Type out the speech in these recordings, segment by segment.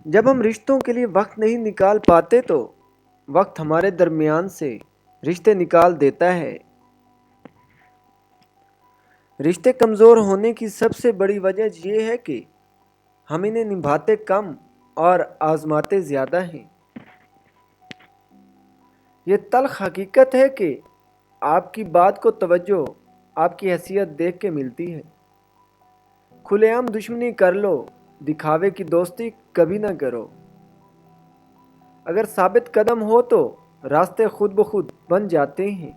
جب ہم رشتوں کے لیے وقت نہیں نکال پاتے تو وقت ہمارے درمیان سے رشتے نکال دیتا ہے۔ رشتے کمزور ہونے کی سب سے بڑی وجہ یہ ہے کہ ہم انہیں نبھاتے کم اور آزماتے زیادہ ہیں۔ یہ تلخ حقیقت ہے کہ آپ کی بات کو توجہ آپ کی حیثیت دیکھ کے ملتی ہے۔ کھلے عام دشمنی کر لو، دکھاوے کی دوستی کبھی نہ کرو۔ اگر ثابت قدم ہو تو راستے خود بخود بن جاتے ہیں۔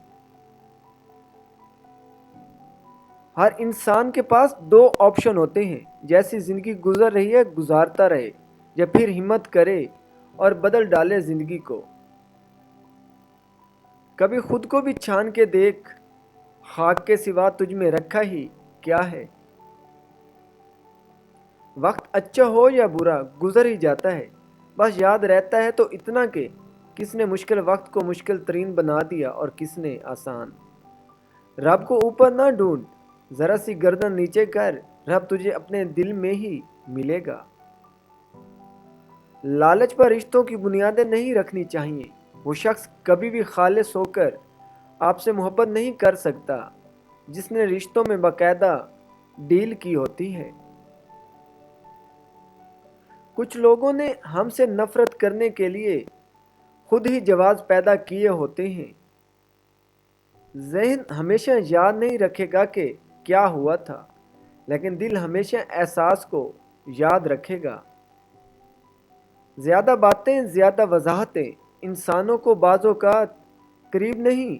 ہر انسان کے پاس دو آپشن ہوتے ہیں، جیسی زندگی گزر رہی ہے گزارتا رہے یا پھر ہمت کرے اور بدل ڈالے زندگی کو۔ کبھی خود کو بھی چھان کے دیکھ، خاک کے سوا تجھ میں رکھا ہی کیا ہے۔ وقت اچھا ہو یا برا گزر ہی جاتا ہے، بس یاد رہتا ہے تو اتنا کہ کس نے مشکل وقت کو مشکل ترین بنا دیا اور کس نے آسان۔ رب کو اوپر نہ ڈھونڈ، ذرا سی گردن نیچے کر، رب تجھے اپنے دل میں ہی ملے گا۔ لالچ پر رشتوں کی بنیادیں نہیں رکھنی چاہیے۔ وہ شخص کبھی بھی خالص ہو کر آپ سے محبت نہیں کر سکتا جس نے رشتوں میں باقاعدہ ڈیل کی ہوتی ہے۔ کچھ لوگوں نے ہم سے نفرت کرنے کے لیے خود ہی جواز پیدا کیے ہوتے ہیں۔ ذہن ہمیشہ یاد نہیں رکھے گا کہ کیا ہوا تھا، لیکن دل ہمیشہ احساس کو یاد رکھے گا۔ زیادہ باتیں، زیادہ وضاحتیں انسانوں کو بعض اوقات قریب نہیں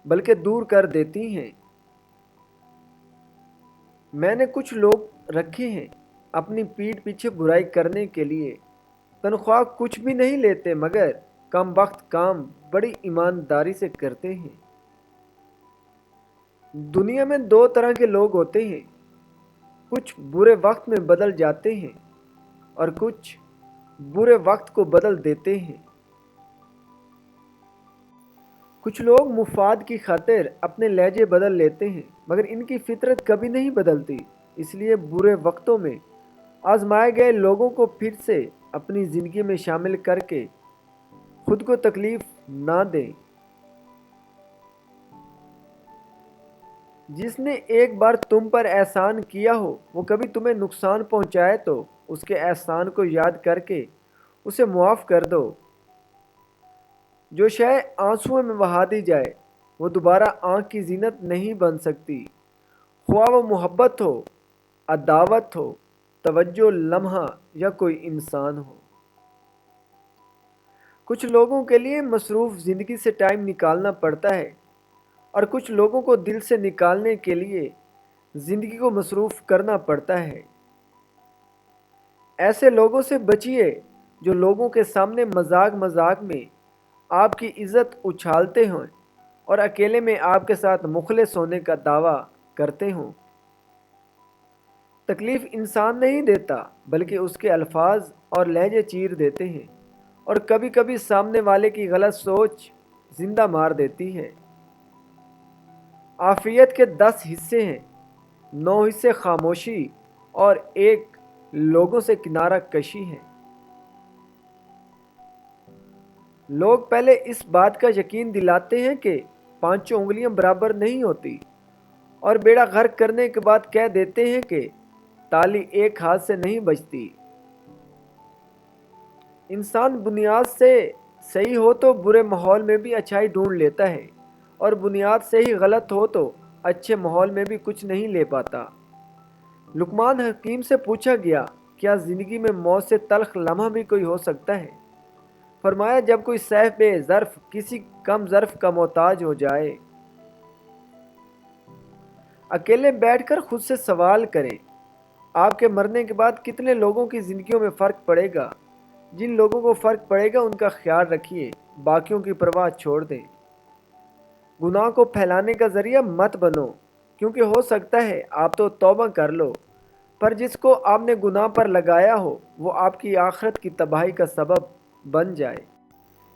بلکہ دور کر دیتی ہیں۔ میں نے کچھ لوگ رکھے ہیں اپنی پیٹھ پیچھے برائی کرنے کے لیے۔ تنخواہ کچھ بھی نہیں لیتے مگر کم وقت کام بڑی ایمانداری سے کرتے ہیں۔ دنیا میں دو طرح کے لوگ ہوتے ہیں، کچھ برے وقت میں بدل جاتے ہیں اور کچھ برے وقت کو بدل دیتے ہیں۔ کچھ لوگ مفاد کی خاطر اپنے لہجے بدل لیتے ہیں مگر ان کی فطرت کبھی نہیں بدلتی، اس لیے برے وقتوں میں آزمائے گئے لوگوں کو پھر سے اپنی زندگی میں شامل کر کے خود کو تکلیف نہ دیں۔ جس نے ایک بار تم پر احسان کیا ہو وہ کبھی تمہیں نقصان پہنچائے تو اس کے احسان کو یاد کر کے اسے معاف کر دو۔ جو شے آنسوؤں میں بہا دی جائے وہ دوبارہ آنکھ کی زینت نہیں بن سکتی، خواہ وہ محبت ہو، عداوت ہو، توجہ لمحہ یا کوئی انسان ہو۔ کچھ لوگوں کے لیے مصروف زندگی سے ٹائم نکالنا پڑتا ہے اور کچھ لوگوں کو دل سے نکالنے کے لیے زندگی کو مصروف کرنا پڑتا ہے۔ ایسے لوگوں سے بچیے جو لوگوں کے سامنے مذاق مذاق میں آپ کی عزت اچھالتے ہوں اور اکیلے میں آپ کے ساتھ مخلص ہونے کا دعویٰ کرتے ہوں۔ تکلیف انسان نہیں دیتا بلکہ اس کے الفاظ اور لہجے چیر دیتے ہیں، اور کبھی کبھی سامنے والے کی غلط سوچ زندہ مار دیتی ہے۔ عافیت کے 10 حصے ہیں، 9 حصے خاموشی اور 1 لوگوں سے کنارہ کشی ہے۔ لوگ پہلے اس بات کا یقین دلاتے ہیں کہ 5 انگلیاں برابر نہیں ہوتی اور بیڑا غرق کرنے کے بعد کہہ دیتے ہیں کہ تالی ایک ہاتھ سے نہیں بجتی۔ انسان بنیاد سے صحیح ہو تو برے ماحول میں بھی اچھائی ڈھونڈ لیتا ہے اور بنیاد سے ہی غلط ہو تو اچھے ماحول میں بھی کچھ نہیں لے پاتا۔ لقمان حکیم سے پوچھا گیا، کیا زندگی میں موت سے تلخ لمحہ بھی کوئی ہو سکتا ہے؟ فرمایا، جب کوئی صاحب ظرف کسی کم ظرف کا محتاج ہو جائے۔ اکیلے بیٹھ کر خود سے سوال کریں، آپ کے مرنے کے بعد کتنے لوگوں کی زندگیوں میں فرق پڑے گا؟ جن لوگوں کو فرق پڑے گا ان کا خیال رکھیے، باقیوں کی پرواہ چھوڑ دیں۔ گناہ کو پھیلانے کا ذریعہ مت بنو، کیونکہ ہو سکتا ہے آپ تو توبہ کر لو پر جس کو آپ نے گناہ پر لگایا ہو وہ آپ کی آخرت کی تباہی کا سبب بن جائے۔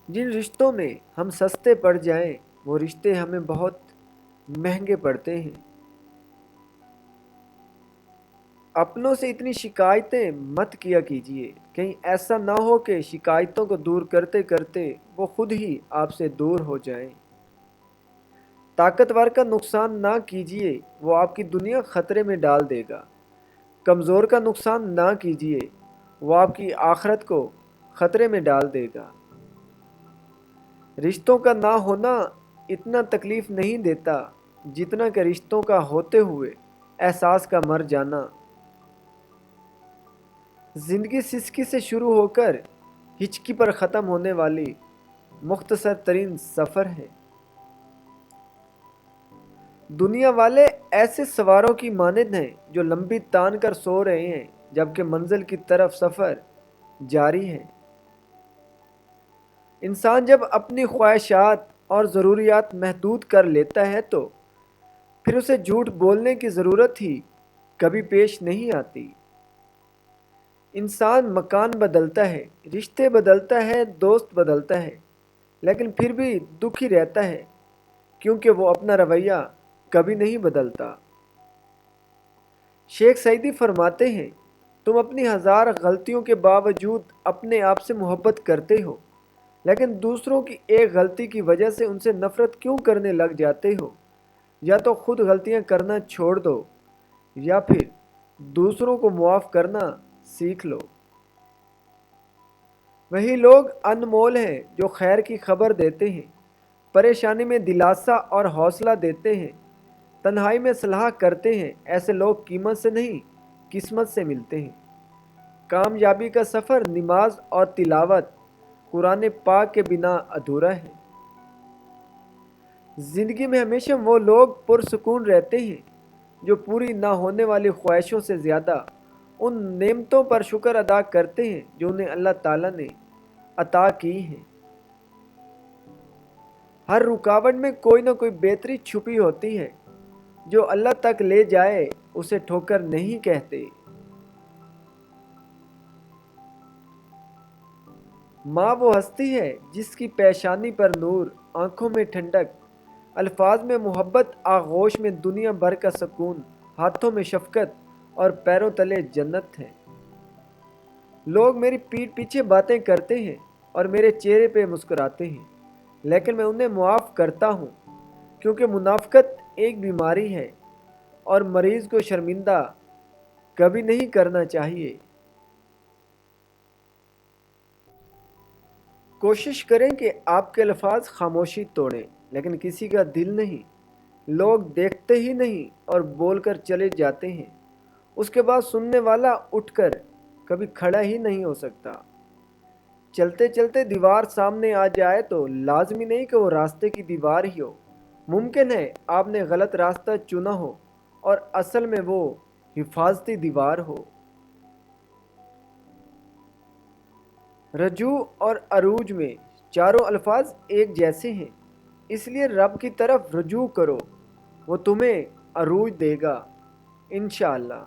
جن رشتوں میں ہم سستے پڑ جائیں وہ رشتے ہمیں بہت مہنگے پڑتے ہیں۔ اپنوں سے اتنی شکایتیں مت کیا کیجیے، کہیں ایسا نہ ہو کہ شکایتوں کو دور کرتے کرتے وہ خود ہی آپ سے دور ہو جائیں۔ طاقتور کا نقصان نہ کیجیے، وہ آپ کی دنیا خطرے میں ڈال دے گا۔ کمزور کا نقصان نہ کیجیے، وہ آپ کی آخرت کو خطرے میں ڈال دے گا۔ رشتوں کا نہ ہونا اتنا تکلیف نہیں دیتا جتنا کہ رشتوں کا ہوتے ہوئے احساس کا مر جانا۔ زندگی سسکی سے شروع ہو کر ہچکی پر ختم ہونے والی مختصر ترین سفر ہے۔ دنیا والے ایسے سواروں کی مانند ہیں جو لمبی تان کر سو رہے ہیں جبکہ منزل کی طرف سفر جاری ہے۔ انسان جب اپنی خواہشات اور ضروریات محدود کر لیتا ہے تو پھر اسے جھوٹ بولنے کی ضرورت ہی کبھی پیش نہیں آتی۔ انسان مکان بدلتا ہے، رشتے بدلتا ہے، دوست بدلتا ہے، لیکن پھر بھی دکھی رہتا ہے کیونکہ وہ اپنا رویہ کبھی نہیں بدلتا۔ شیخ سعدی فرماتے ہیں، تم اپنی ہزار غلطیوں کے باوجود اپنے آپ سے محبت کرتے ہو، لیکن دوسروں کی ایک غلطی کی وجہ سے ان سے نفرت کیوں کرنے لگ جاتے ہو؟ یا تو خود غلطیاں کرنا چھوڑ دو یا پھر دوسروں کو معاف کرنا سیکھ لو۔ وہی لوگ انمول ہیں جو خیر کی خبر دیتے ہیں، پریشانی میں دلاسا اور حوصلہ دیتے ہیں، تنہائی میں صلاح کرتے ہیں۔ ایسے لوگ قیمت سے نہیں قسمت سے ملتے ہیں۔ کامیابی کا سفر نماز اور تلاوت قرآن پاک کے بنا ادھورا ہے۔ زندگی میں ہمیشہ وہ لوگ پرسکون رہتے ہیں جو پوری نہ ہونے والی خواہشوں سے زیادہ ان نعمتوں پر شکر ادا کرتے ہیں جو انہیں اللہ تعالیٰ نے عطا کی ہیں۔ ہر رکاوٹ میں کوئی نہ کوئی بہتری چھپی ہوتی ہے، جو اللہ تک لے جائے اسے ٹھوکر نہیں کہتے۔ ماں وہ ہستی ہے جس کی پیشانی پر نور، آنکھوں میں ٹھنڈک، الفاظ میں محبت، آغوش میں دنیا بھر کا سکون، ہاتھوں میں شفقت اور پیروں تلے جنت ہے۔ لوگ میری پیٹھ پیچھے باتیں کرتے ہیں اور میرے چہرے پہ مسکراتے ہیں، لیکن میں انہیں معاف کرتا ہوں کیونکہ منافقت ایک بیماری ہے اور مریض کو شرمندہ کبھی نہیں کرنا چاہیے۔ کوشش کریں کہ آپ کے الفاظ خاموشی توڑیں لیکن کسی کا دل نہیں۔ لوگ دیکھتے ہی نہیں اور بول کر چلے جاتے ہیں، اس کے بعد سننے والا اٹھ کر کبھی کھڑا ہی نہیں ہو سکتا۔ چلتے چلتے دیوار سامنے آ جائے تو لازمی نہیں کہ وہ راستے کی دیوار ہی ہو۔ ممکن ہے آپ نے غلط راستہ چنا ہو اور اصل میں وہ حفاظتی دیوار ہو۔ رجوع اور عروج میں چاروں الفاظ ایک جیسے ہیں، اس لیے رب کی طرف رجوع کرو، وہ تمہیں عروج دے گا انشاءاللہ۔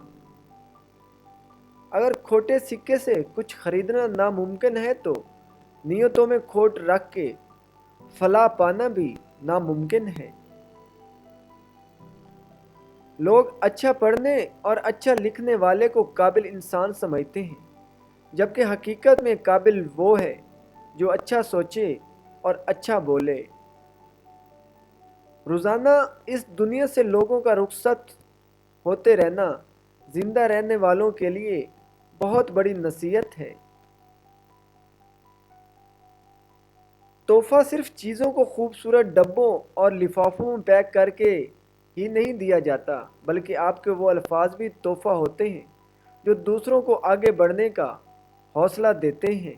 اگر کھوٹے سکے سے کچھ خریدنا ناممکن ہے تو نیتوں میں کھوٹ رکھ کے فلاح پانا بھی ناممکن ہے۔ لوگ اچھا پڑھنے اور اچھا لکھنے والے کو قابل انسان سمجھتے ہیں، جبکہ حقیقت میں قابل وہ ہے جو اچھا سوچے اور اچھا بولے۔ روزانہ اس دنیا سے لوگوں کا رخصت ہوتے رہنا زندہ رہنے والوں کے لیے بہت بڑی نصیحت ہے۔ تحفہ صرف چیزوں کو خوبصورت ڈبوں اور لفافوں میں پیک کر کے ہی نہیں دیا جاتا، بلکہ آپ کے وہ الفاظ بھی تحفہ ہوتے ہیں جو دوسروں کو آگے بڑھنے کا حوصلہ دیتے ہیں۔